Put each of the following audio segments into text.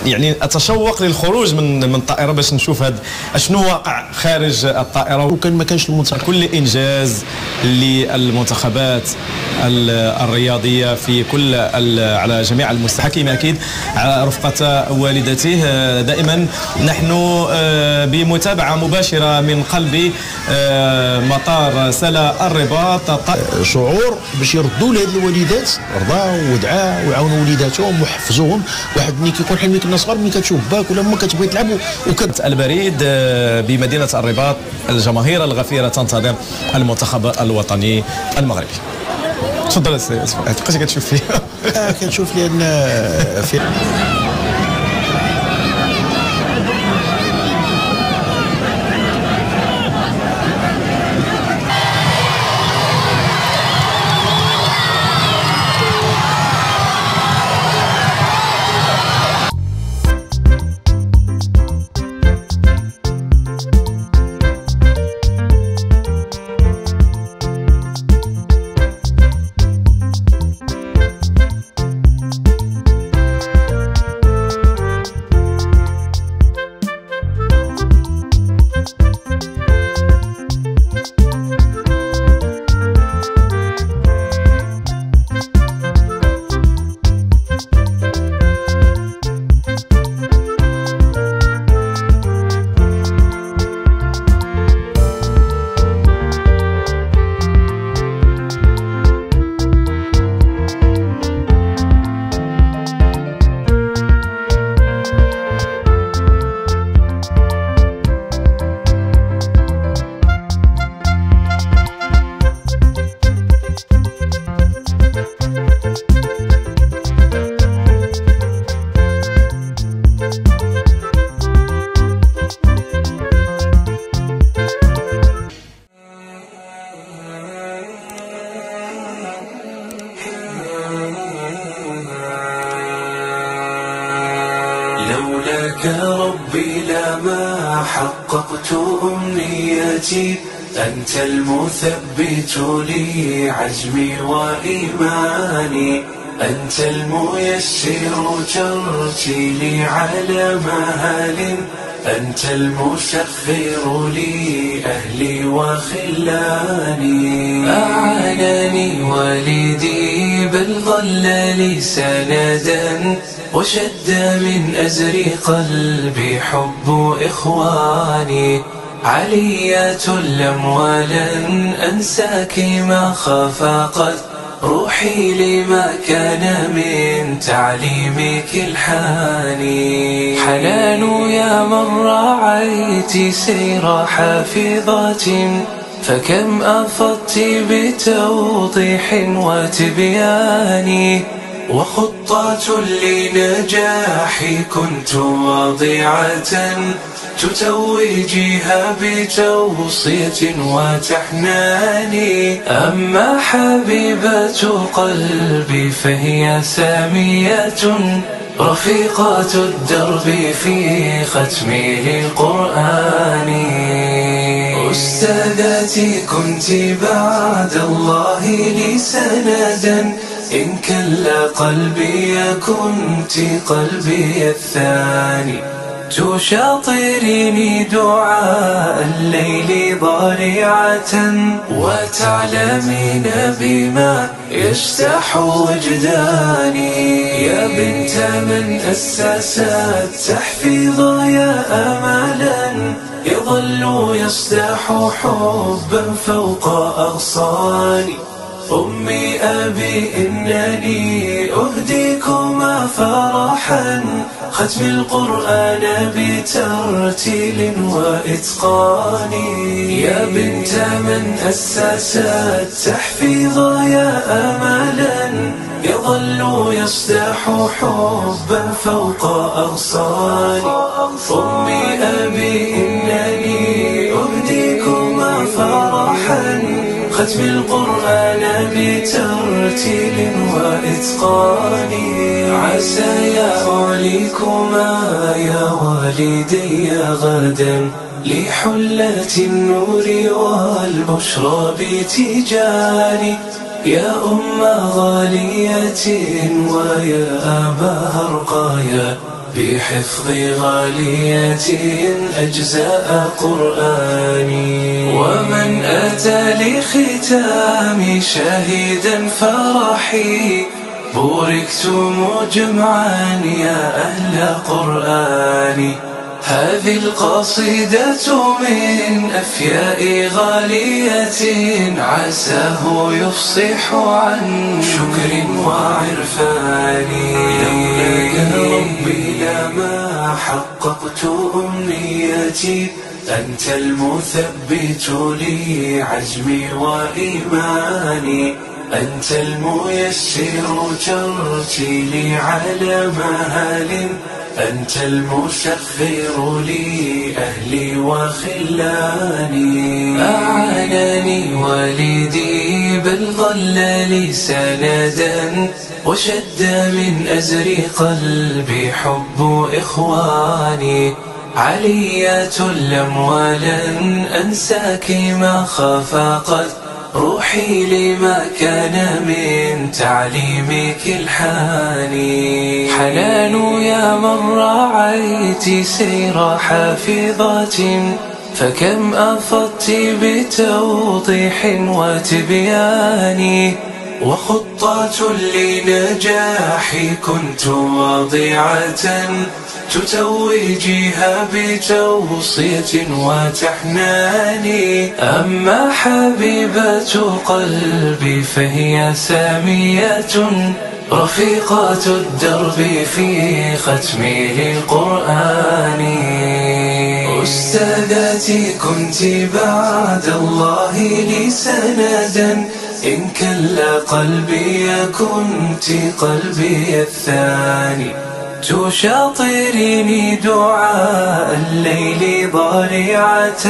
يعني اتشوق للخروج من الطائره باش نشوف شنو واقع خارج الطائره. وكان ما كانش المنتخب كل انجاز للمنتخبات الرياضيه في كل على جميع المستويات. حكيم اكيد على رفقه والدته دائما نحن بمتابعه مباشره من قلب مطار سلا الرباط. شعور باش يردوا لهاد الوالدات رضاو ودعاو ويعاونوا وليداتهم وحفزوهم. واحد ملي كيكون حلمك كنا صغار ملي كتشوف باك ولا ما كتبغي تلعب البريد بمدينه الرباط الجماهير الغفيره تنتظر المنتخب الوطني المغربي. تفضل السي فؤاد، بقيتي كتشوف فيها؟ كنشوف لان في لولاك ربي لما حققت أمنيتي، أنت المثبت لي عزمي وإيماني، أنت الميسر ترتيلي على مهال، أنت المسخر لي أهلي وخلاني. أعانني والدي بل ظل لي سندا، وشد من أزر قلبي حب إخواني. عليات لم ولن أنساك ما خفقت روحي لما كان من تعليمك الحاني. حنان يا من رعيت سير حافظات، فكم أفضت بتوضيح وتبيان، وخطة لنجاحي كنت وضيعة تتوجيها بتوصية وتحنان. أما حبيبة قلبي فهي سامية رفيقة الدرب في ختمي للقرآن. أستاذتي كنت بعد الله لي سندا، إن كلا قلبي كنت قلبي الثاني. تشاطريني دعاء الليل ضارعة، وتعلمين بما يجتاح وجداني. يا بنت من أسست تحفيظ يا أملا، يظل يصدح حبا فوق أغصاني. أمي أبي إنني أهديكما فرحا، ختم القرآن بترتيل وإتقان. يا بنت من أسست تحفيظ يا أملا، يظل يصدح حبا فوق أغصاني. أمي أبي إنني أهديكما فرحا، ختم القرآن بترتيل وإتقان. عسى يعليكما يا والدي غدا لحلة النور والبشرى بتجاني. يا أم غالية ويا أبا رقايا بحفظ غالية أجزاء قرآني. ومن أتى لختام شاهدا فرحي بوركتم جمعا يا أهل قرآني. هذه القصيدة من أفياء غالية عساه يفصح عن شكر وعرفان. لولاك ربي لما حققت أمنيتي أنت المثبت لي عزمي وإيماني. أنت الميسر ترتيلي على مهال. أنت المسخر لي أهلي وخلاني. أعانني والدي بل ظل لي سندا وشد من أزر قلبي حب إخواني. عليات لم ولن أنساك ما خفقت روحي لما كان من تعليمك الحاني. حنان يا من رعيت سير حافظات فكم أفضت بتوضيح وتبيان. وخطة لنجاحي كنت وضيعة تتوجيها بتوصية وتحنان. أما حبيبة قلبي فهي سامية رفيقة الدرب في ختمي للقرآن. أستاذتي كنت بعد الله لي سندا إن كلا قلبي كنت قلبي الثاني. تشاطريني دعاء الليل ضارعة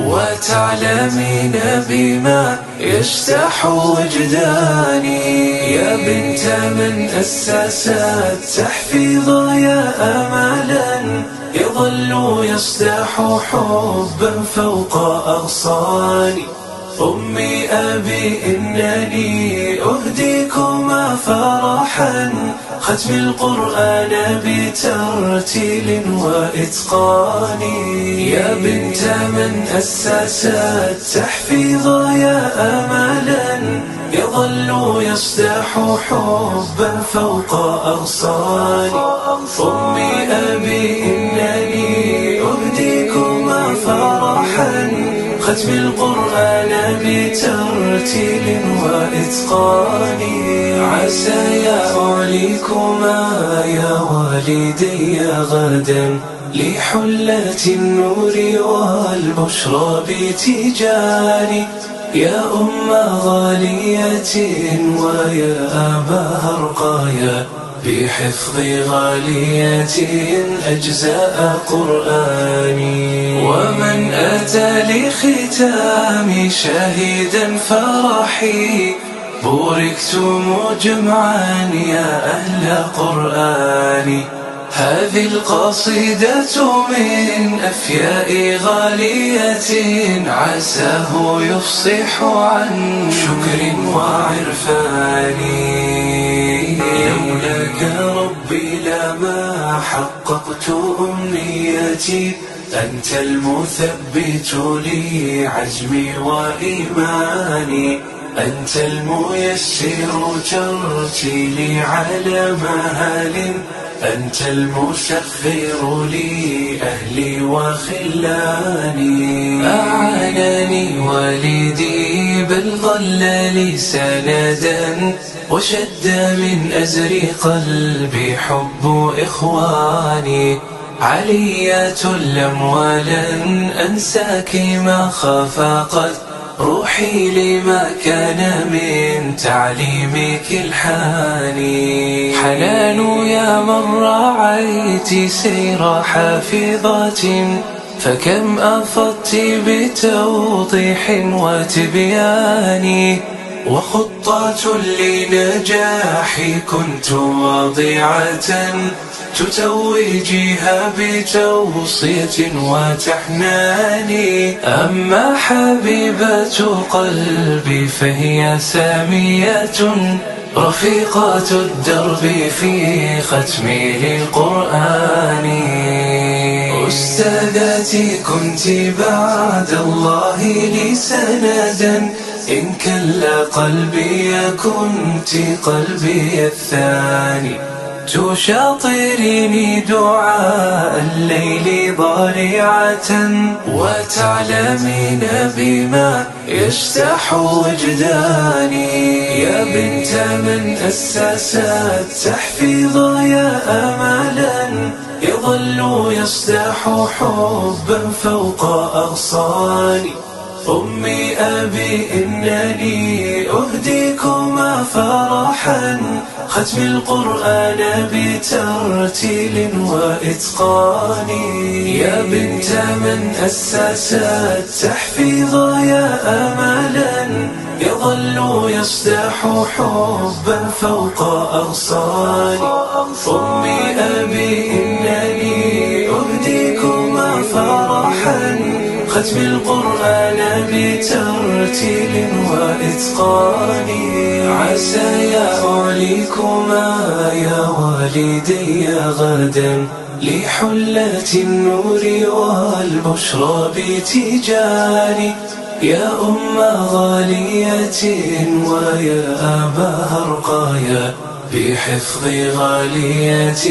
وتعلمين بما يجتاح وجداني. يا بنت من أسست تحفيظ يا أملا يظل يصدح حبا فوق أغصاني. أمي أبي إنني أهديكما فرحا ختم القرآن بترتيل وإتقان. يا بنت من أسست تحفيظ يا أملا يظل يصدح حبا فوق أغصاني. أمي أبي إنني أهديكما فرحا ختم القرآن بترتيل وإتقان. عسى يعليكما يا والدي غدا لحلة النور والبشرى بتجاني. يا أم غالية ويا أبا رقايا بحفظ غالية أجزاء قرآني. ومن أتى لختام شاهدا فرحي بوركتم جمعا يا أهل قرآني. هذه القصيدة من أفياء غالية عساه يفصح عن شكر وعرفان. لولاك ربي لما حققت أمنيتي أنت المثبت لي عزمي وإيماني. أنت الميسر ترتيلي على مهال. أنت المسخر لي أهلي وخلاني. أعانني والدي بل ظل لي سندا وشد من أزر قلبي حب إخواني. عليات لم ولن أنساك ما خفقت روحي لما كان من تعليمك الحاني. حنان يا من رعيت سير حافظات فكم أفضت بتوضيح وتبيان. وخطة لنجاحي كنت واضعة تتوجيها بتوصية وتحناني. أما حبيبة قلبي فهي سامية رفيقة الدرب في ختمي للقرآن. أستاذتي كنت بعد الله لي سندا، إن كلا قلبي كنت قلبي الثاني. تشاطرني دعاء الليل ضارعة وتعلمين بما يجتاح وجداني. يا بنت من أسس التحفيظ يا أملا يظل يصدح حبا فوق أغصاني. أمي أبي إنني أهديكما فرحا ختم القرآن بترتيل وإتقان. يا بنت من أسس التحفيظ يا أملا يظل يصدح حبا فوق أغصاني. أمي أبي إنني أهديكما فرحا ختم القرآن بترتيل وإتقان. عسى يعليكما يا والدي غدا لحلة النور والبشرى بتجاني. يا أم غالية ويا أبا رقايا بحفظ غالية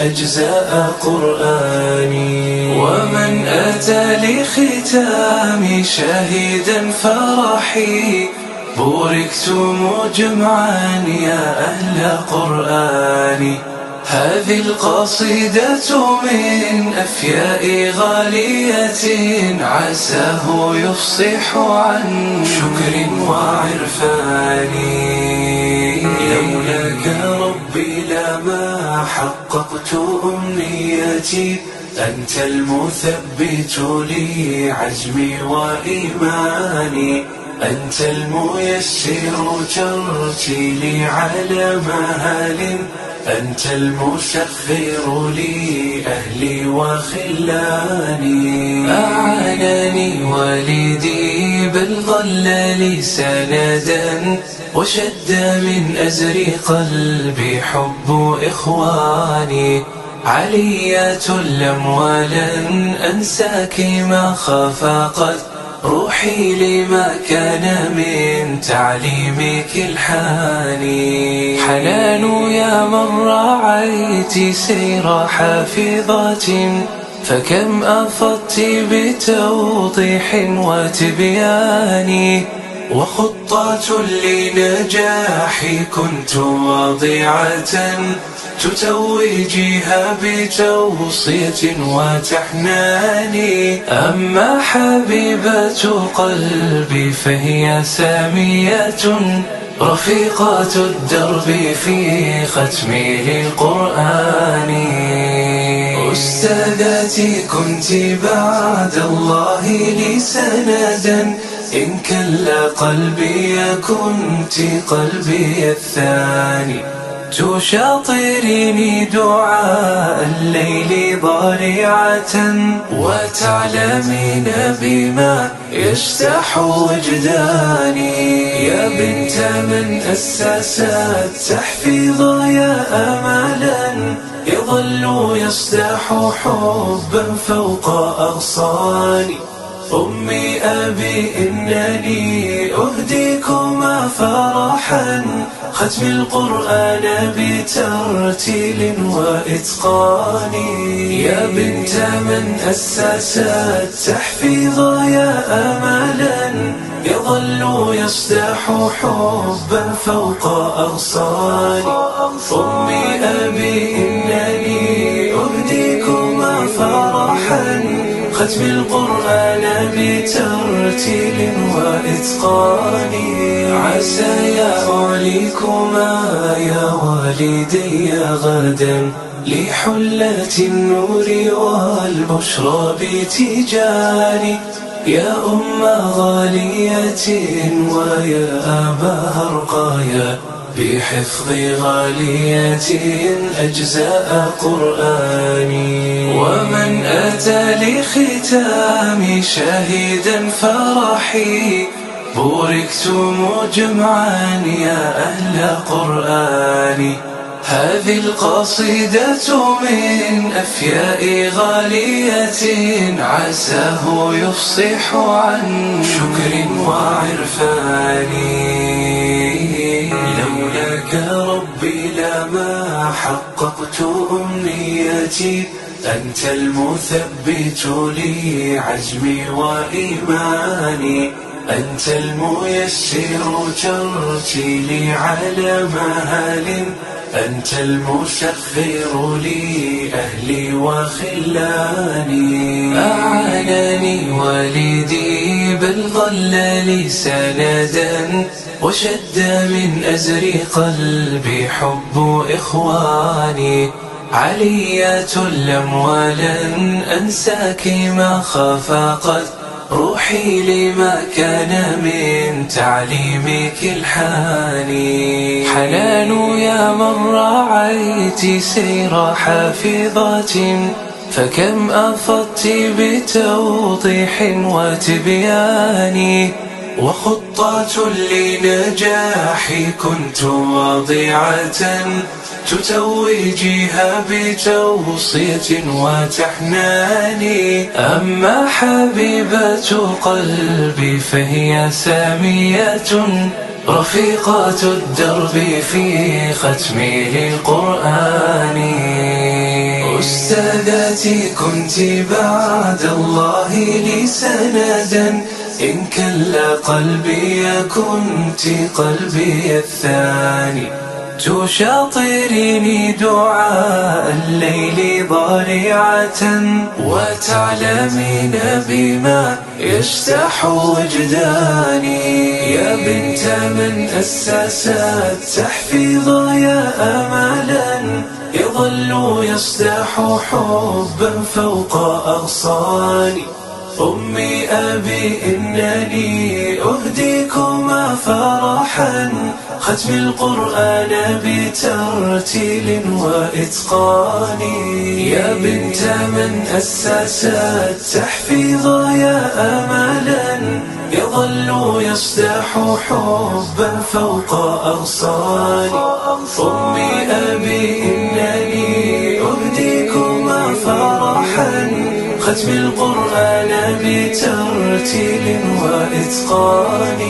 أجزاء قرآني. ومن أتى لختام شاهدا فرحي بوركتم جمعا يا أهل قرآني. هذه القصيدة من أفياء غالية عساه يفصح عن شكر وعرفان. لولاك ربي لما حققت أمنيتي، أنت المثبت لي عزمي وإيماني. أنت الميسر ترتيلي على مهال، أنت المسخر لي أهلي وخلاني. أعانني والدي بل ظل لي سندا وشد من أزر قلبي حب إخواني. علية لم ولن أنساك ما خفقت روحي لما كان من تعليمك الحاني. حنان يا من رعيت سير حافظات فكم أفضت بتوضيح وتبيان. وخطة لنجاحي كنت واضعة تتوجيها بتوصية وتحناني. أما حبيبة قلبي فهي سامية رفيقة الدرب في ختمي للقرآن. أستاذتي كنت بعد الله لي سندا، إن كلا قلبي كنت قلبي الثاني. تشاطرني دعاء الليل ضارعة وتعلمين بما يجتاح وجداني. يا بنت من أسس التحفيظ يا أملا يظل يصدح حبا فوق أغصاني. أمي أبي إنني أهديكما فرحا ختم القرآن بترتيل وإتقان. يا بنت من أسس التحفيظ يا أملا يظل يصدح حبا فوق أغصاني. أمي أبي إنني أهديكما فرحا ختم القرآن بترتيل وإتقان. عسى يعليكما يا والدي غدا لحلة النور والبشرى بتجاني. يا أم غالية ويا أبا رقايا بحفظ غالية أجزاء قرآني. ومن أتى لختام شاهدا فرحي بوركتم جمعا يا أهل قرآني. هذه القصيدة من أفياء غالية عساه يفصح عن شكر وعرفان. لولاك ربي لما حققت أمنيتي، أنت المثبت لي عزمي وإيماني، أنت الميسر ترتيلي على مهال، أنت المسخر لي أهلي وخلاني. أعانني والدي بل ظل لي سندا، وشد من أزر قلبي حب إخواني. عليات لم ولن أنساك ما خفقت روحي لما كان من تعليمك الحاني. حنان يا من رعيت سير حافظات، فكم أفضت بتوضيح وتبيان. وخطات لنجاحي كنت واضعة، تتوجيها بتوصية وتحنان. أما حبيبة قلبي فهي سامية، رفيقة الدرب في ختمي للقرآن. أستاذتي كنت بعد الله لي سندا، إن كلا قلبي كنت قلبي الثاني. تشاطريني دعاء الليل ضارعة، وتعلمين بما يجتاح وجداني. يا بنت من أسست تحفيظ يا أملا، يظل يصدح حبا فوق أغصاني. أمي أبي إنني أهديكما فرحا، ختم القرآن بترتيل وإتقان. يا بنت من أسست تحفيظ يا أملا، يظل يصدح حبا فوق أغصان. أمي أبي إنني أهديكما فرحا، ختم القرآن بترتيل وإتقان.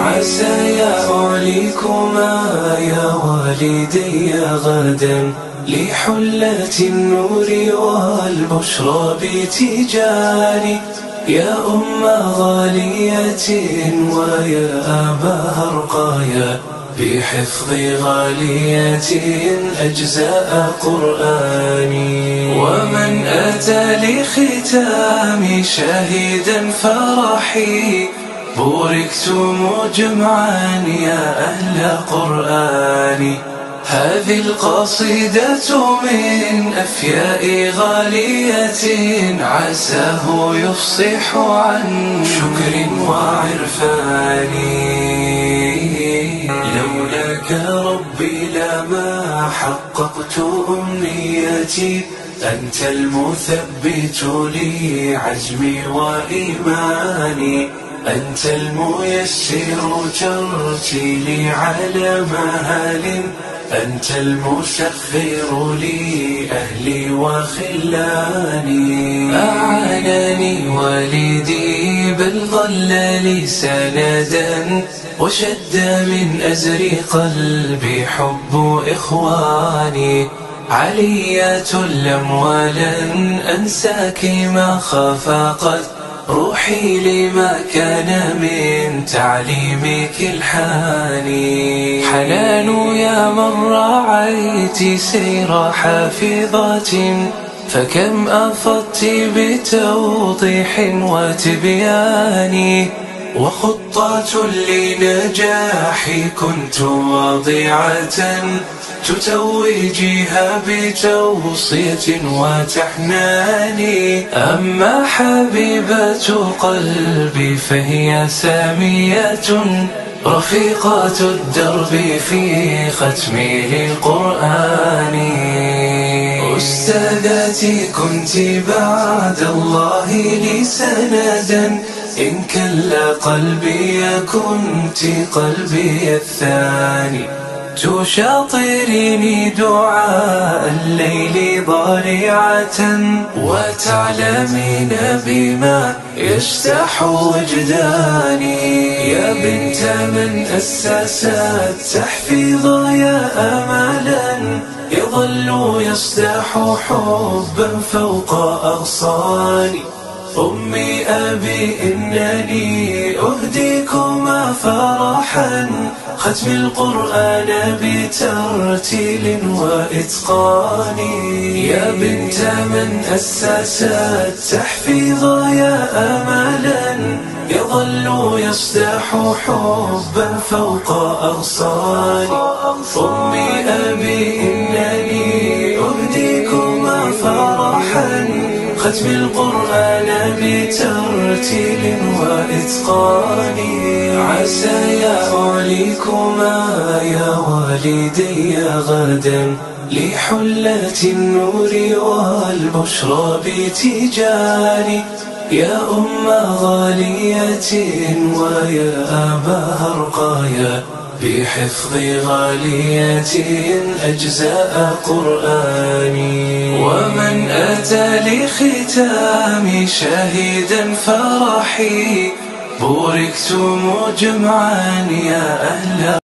عسى يعليكما يا والدي غدا لحلة النور والبشرى بتجاني. يا أم غالية ويا أبا رقايا بحفظ غالية أجزاء قرآني. ومن أتى لختام شاهدا فرحي بوركتم جمعا يا أهل قرآني. هذه القصيدة من أفياء غالية عساه يفصح عن شكر وعرفان. لولاك ربي لما حققت أمنيتي، أنت المثبت لي عزمي وإيماني، أنت الميسر ترتيلي على مهال، أنت المسخر لي أهلي وخلاني. أعانني والدي بل ظل لي سندا، وشد من أزر قلبي حب إخواني. عليات لم ولن أنساك ما خفقت روحي لما كان من تعليمك الحاني. حنان يا من رعيت سير حافظات، فكم أفضت بتوضيح وتبيان. وخطات لنجاحي كنت واضعة، تتوجيها بتوصية وتحنان. أما حبيبة قلبي فهي سامية رفيقة الدرب في ختم للقرآن. أستاذتي كنت بعد الله لي سندا، إن كلا قلبي كنت قلبي الثاني. تشاطريني دعاء الليل ضارعة، وتعلمين بما يجتاح وجداني. يا بنت من أسس التحفيظ يا أملا، يظل يصدح حبا فوق أغصاني. أمي أبي إنني أهديكما فرحا، ختم القرآن بترتيل وإتقان. يا بنت من أسس التحفيظ يا أملا، يظل يصدح حبا فوق أغصاني. أمي أبي إنني أهديكما فرحا، ختم القرآن بترتيل وإتقان. عسى يعليكما يا والدي غدا، لحلة النور والبشرى بتجاني. يا أم غالية ويا أبا رقايا، بحفظ غالية أجزاء قرآني. ومن أتى لختام شاهدا فرحي، بوركتم جمعا يا أهل